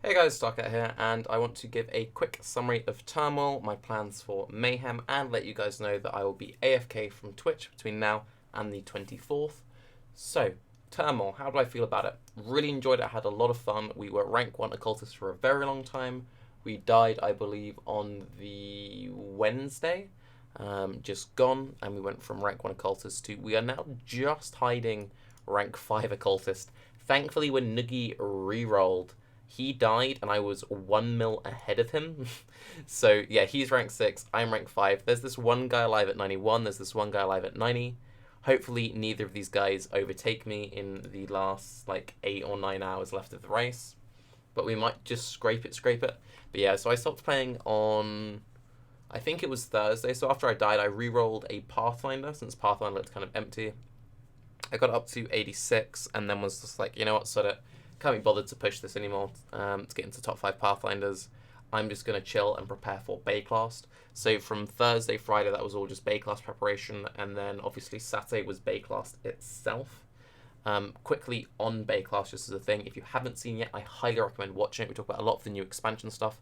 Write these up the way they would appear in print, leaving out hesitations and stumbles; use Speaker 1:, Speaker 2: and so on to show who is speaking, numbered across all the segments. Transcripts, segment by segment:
Speaker 1: Hey guys, Tarke here, and I want to give a quick summary of Turmoil, my plans for Mayhem, and let you guys know that I will be AFK from Twitch between now and the 24th. So, Turmoil, how do I feel about it? Really enjoyed it, had a lot of fun. We were rank 1 occultists for a very long time. We died, I believe, on the Wednesday, just gone, and we went from rank 1 occultist to, we are now just hiding rank 5 occultist. Thankfully, when Noogie re-rolled, he died and I was 1 mil ahead of him. So yeah, he's rank 6, I'm rank 5. There's this one guy alive at 91, there's this one guy alive at 90. Hopefully neither of these guys overtake me in the last like 8 or 9 hours left of the race. But we might just scrape it. But yeah, so I stopped playing on, I think it was Thursday. So after I died, I re-rolled a Pathfinder, since Pathfinder looked kind of empty. I got up to 86 and then was just like, you know what, sod it. Can't be bothered to push this anymore to get into top 5 Pathfinders. I'm just going to chill and prepare for Baeclast. So from Thursday, Friday, that was all just Baeclast preparation. And then obviously Saturday was Baeclast itself. Quickly on Baeclast, just as a thing, if you haven't seen yet, I highly recommend watching it. We talk about a lot of the new expansion stuff.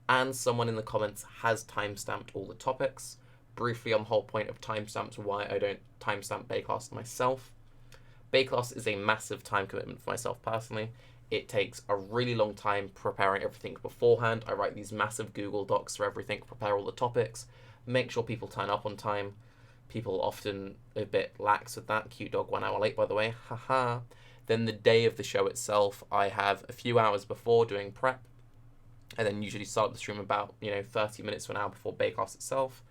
Speaker 1: And someone in the comments has timestamped all the topics. Briefly on the whole point of timestamps, why I don't timestamp Baeclast myself. Baeclast is a massive time commitment for myself personally. It takes a really long time preparing everything beforehand. I write these massive Google Docs for everything, prepare all the topics, make sure people turn up on time. People often a bit lax with that. Cute dog 1 hour late, by the way. Haha. Then the day of the show itself, I have a few hours before doing prep. I then usually start the stream about 30 minutes to an hour before Baeclast itself.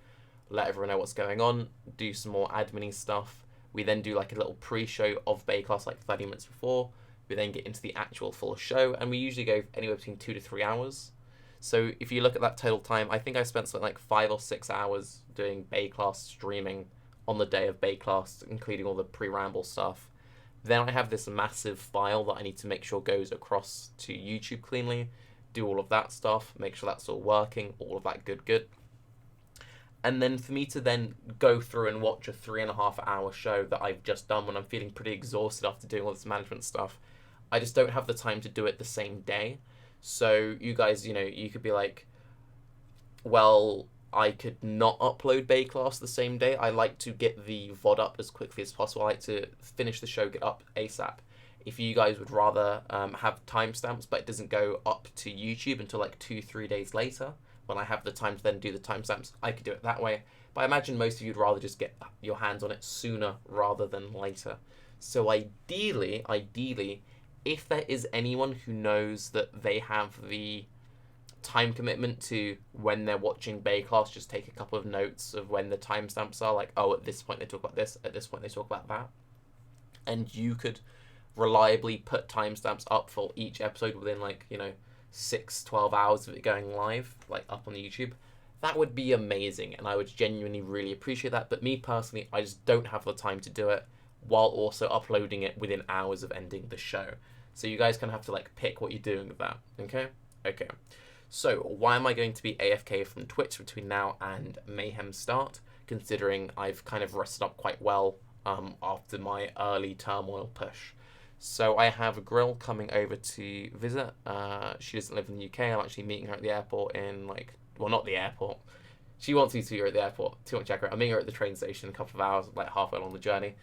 Speaker 1: Let everyone know what's going on. Do some more admin-y stuff. We then do like a little pre-show of Baeclast like 30 minutes before. We then get into the actual full show, and we usually go anywhere between 2 to 3 hours. So if you look at that total time, I think I spent something like 5 or 6 hours doing Baeclast streaming on the day of Baeclast, including all the pre-ramble stuff. Then I have this massive file that I need to make sure goes across to YouTube cleanly, do all of that stuff, make sure that's all working, all of that good. And then for me to then go through and watch a 3.5 hour show that I've just done when I'm feeling pretty exhausted after doing all this management stuff, I just don't have the time to do it the same day. So you guys, you could be like, well, I could not upload Baeclast the same day. I like to get the VOD up as quickly as possible. I like to finish the show, get up ASAP. If you guys would rather have timestamps, but it doesn't go up to YouTube until like 2-3 days later, when I have the time to then do the timestamps, I could do it that way. But I imagine most of you would rather just get your hands on it sooner rather than later. So ideally, if there is anyone who knows that they have the time commitment to when they're watching Baeclast, just take a couple of notes of when the timestamps are, like, oh, at this point they talk about this, at this point they talk about that. And you could reliably put timestamps up for each episode within 6-12 hours of it going live, like up on the YouTube. That would be amazing, and I would genuinely really appreciate that. But me personally, I just don't have the time to do it while also uploading it within hours of ending the show. So you guys kind of have to pick what you're doing with that. Okay. So why am I going to be AFK from Twitch between now and Mayhem start, considering I've kind of rested up quite well after my early Turmoil push? So I have a Grill coming over to visit. She doesn't live in the UK. I'm actually meeting her at the airport not the airport. She wants me to meet her at the airport. Too much accurate. I'm meeting her at the train station in a couple of hours, halfway along the journey.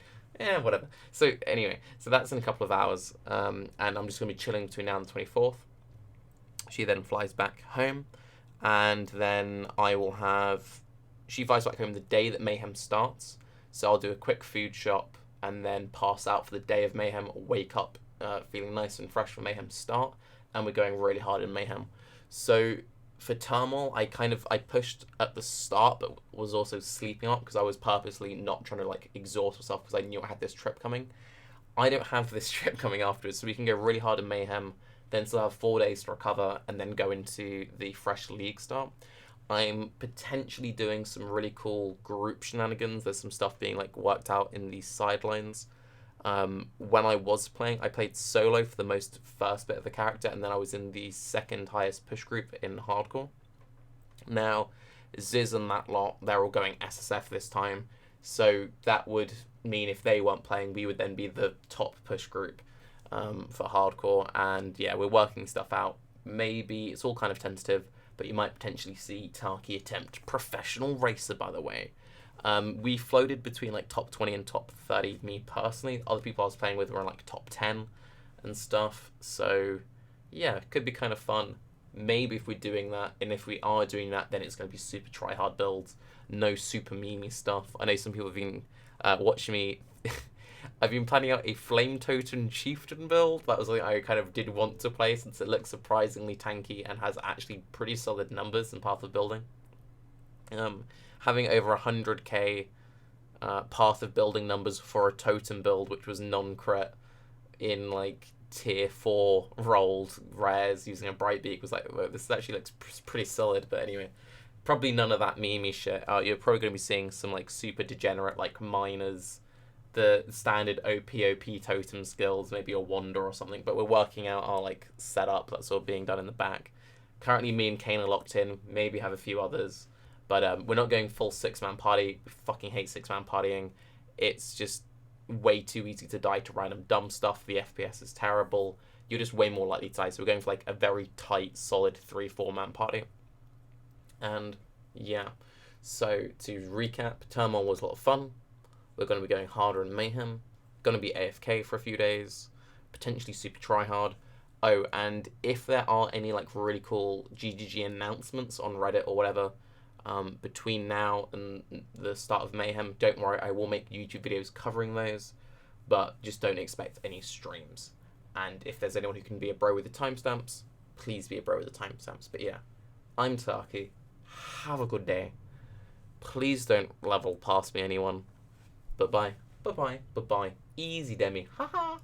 Speaker 1: Whatever. So anyway, so that's in a couple of hours. And I'm just going to be chilling between now and the 24th. She then flies back home. And then she flies back home the day that Mayhem starts. So I'll do a quick food shop and then pass out for the day of Mayhem, wake up feeling nice and fresh for Mayhem start, and we're going really hard in Mayhem. So for Turmoil, I pushed at the start, but was also sleeping up because I was purposely not trying to exhaust myself because I knew I had this trip coming. I don't have this trip coming afterwards, so we can go really hard in Mayhem, then still have 4 days to recover, and then go into the fresh league start. I'm potentially doing some really cool group shenanigans. There's some stuff being worked out in the sidelines. When I was playing, I played solo for the first bit of the character, and then I was in the second highest push group in hardcore. Now, Ziz and that lot, they're all going SSF this time, so that would mean if they weren't playing, we would then be the top push group for hardcore, and yeah, we're working stuff out. maybe it's all kind of tentative, but you might potentially see Tarke attempt professional racer, by the way. We floated between like top 20 and top 30, me personally. Other people I was playing with were in like top 10 and stuff. So yeah, could be kind of fun. Maybe if we're doing that, and if we are doing that, then it's going to be super try hard builds, no super memey stuff. I know some people have been watching me. I've been planning out a Flame Totem Chieftain build. That was something I kind of did want to play since it looks surprisingly tanky and has actually pretty solid numbers in Path of Building. Having over 100k Path of Building numbers for a Totem build, which was non-crit in like tier 4 rolled rares using a Brightbeak, was like, well, this actually looks pretty solid. But anyway, probably none of that memey shit. You're probably going to be seeing some like super degenerate like miners, the standard OP totem skills, maybe a wander or something, but we're working out our like setup that's all being done in the back. Currently me and Kane are locked in, maybe have a few others, but we're not going full 6-man party. We fucking hate 6-man partying. It's just way too easy to die to random dumb stuff. The FPS is terrible. You're just way more likely to die, so we're going for like a very tight, solid 3-4 man party. And yeah, so to recap, Turmoil was a lot of fun. We're going to be going harder in Mayhem. Going to be AFK for a few days. Potentially super tryhard. Oh, and if there are any like really cool GGG announcements on Reddit or whatever between now and the start of Mayhem, don't worry, I will make YouTube videos covering those. But just don't expect any streams. And if there's anyone who can be a bro with the timestamps, please be a bro with the timestamps. But yeah, I'm Tarke. Have a good day. Please don't level past me, anyone. Bye-bye. Bye-bye. Bye-bye. Easy, Demi. Haha.